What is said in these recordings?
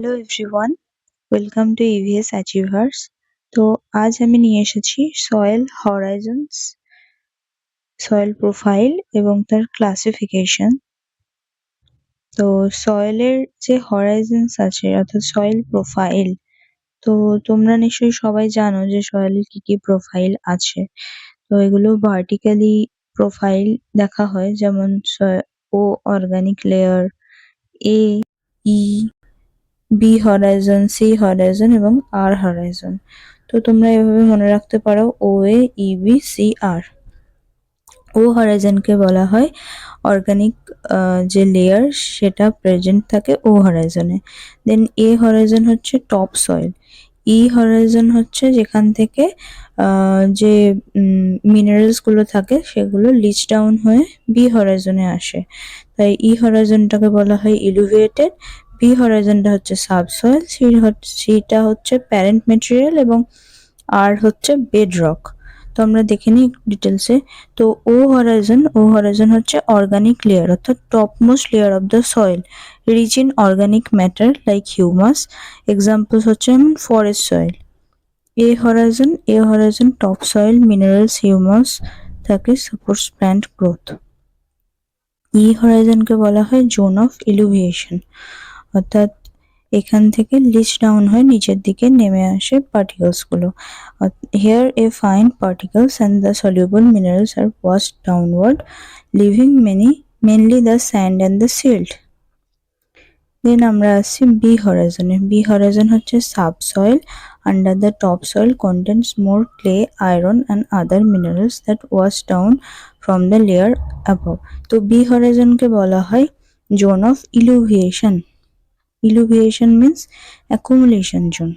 Hello everyone, welcome to EVS achievers. তো আজ আমি নিয়ে এসেছি সয়েল হরাইজনস, সয়েল প্রোফাইল এবং তার ক্লাসিফিকেশন। তো সয়েলের যে হরাইজনস আছে অর্থাৎ সয়েল প্রোফাইল, তো তোমরা নিশ্চয়ই সবাই জানো যে সয়েলের কি কি প্রোফাইল আছে। তো এগুলো ভার্টিক্যালি প্রোফাইল দেখা হয়, যেমন ও অর্গানিক লেয়ার, এ, ই, বি হরাইজন, সি হরাইজন এবং আর হরাইজন। তো তোমরা এভাবে মনে রাখতে পারো ও এ, ই, বি, সি, আর। ও হরাইজনকে বলা হয় অর্গানিক যে লেয়ার সেটা প্রেজেন্ট থাকে ও হরাইজনে। দেন এ হরাইজন হচ্ছে টপ সয়েল। ই হরাইজন হচ্ছে যেখান থেকে যে মিনারেলস গুলো থাকে সেগুলো লিচ ডাউন হয়ে বি হরাইজনে আসে, তাই ই হরাইজনটাকে বলা হয় ইলুভিয়েটেড। বি হরাইজনটা হচ্ছে সাবসয়েল, সিটা হচ্ছে প্যারেন্ট মেটেরিয়াল এবং আর হচ্ছে বেড রক। তো আমরা দেখে নিই ডিটেলসে। তো ও হরাইজন হচ্ছে অর্গানিক লেয়ার অর্থাৎ top most layer of the soil, rich in organic matter like humus. Examples হচ্ছে যেমন forest soil. A horizon top soil, minerals, humus থাকে, সাপোর্টস প্ল্যান্ট গ্রোথ। ই হরাইজনকে বলা হয় জোন অফ ইলুভিয়েশন, অর্থাৎ এখান থেকে লিচ ডাউন হয়ে নিচের দিকে নেমে আসে পার্টিকলস গুলো। Here a fine particles and the soluble minerals are washed downward, leaving mainly the sand and the silt. Then আমরা আসছি বি হরাইজনে। বি হরাইজন হচ্ছে subsoil. Under the top soil contains more clay, iron and other minerals that wash down from the layer above. তো B হরাইজনকে বলা হয় zone of illuviation. Illuviation means accumulation zone.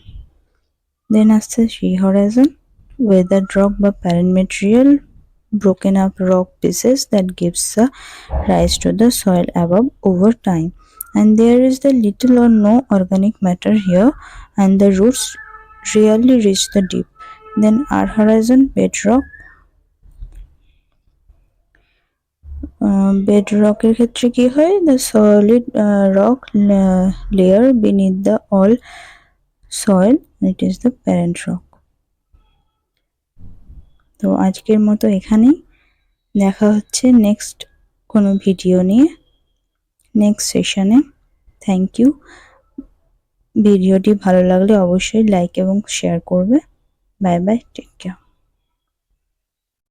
Then আসছে C horizon, weathered rock বা parent material, broken up rock pieces that gives a rise to the soil above over time, and there is the little or no organic matter here and the roots rarely reach the deep. Then R horizon, bedrock. বেডরকের ক্ষেত্রে কি হয়, the solid rock layer beneath the all soil, it is the parent rock. তো আজকের মতো এখানেই, দেখা হচ্ছে next কোনো ভিডিও নিয়ে নেক্সট সেশনে। Thank you. ভিডিওটি ভালো লাগলে অবশ্যই লাইক এবং শেয়ার করবে। Bye bye, take care.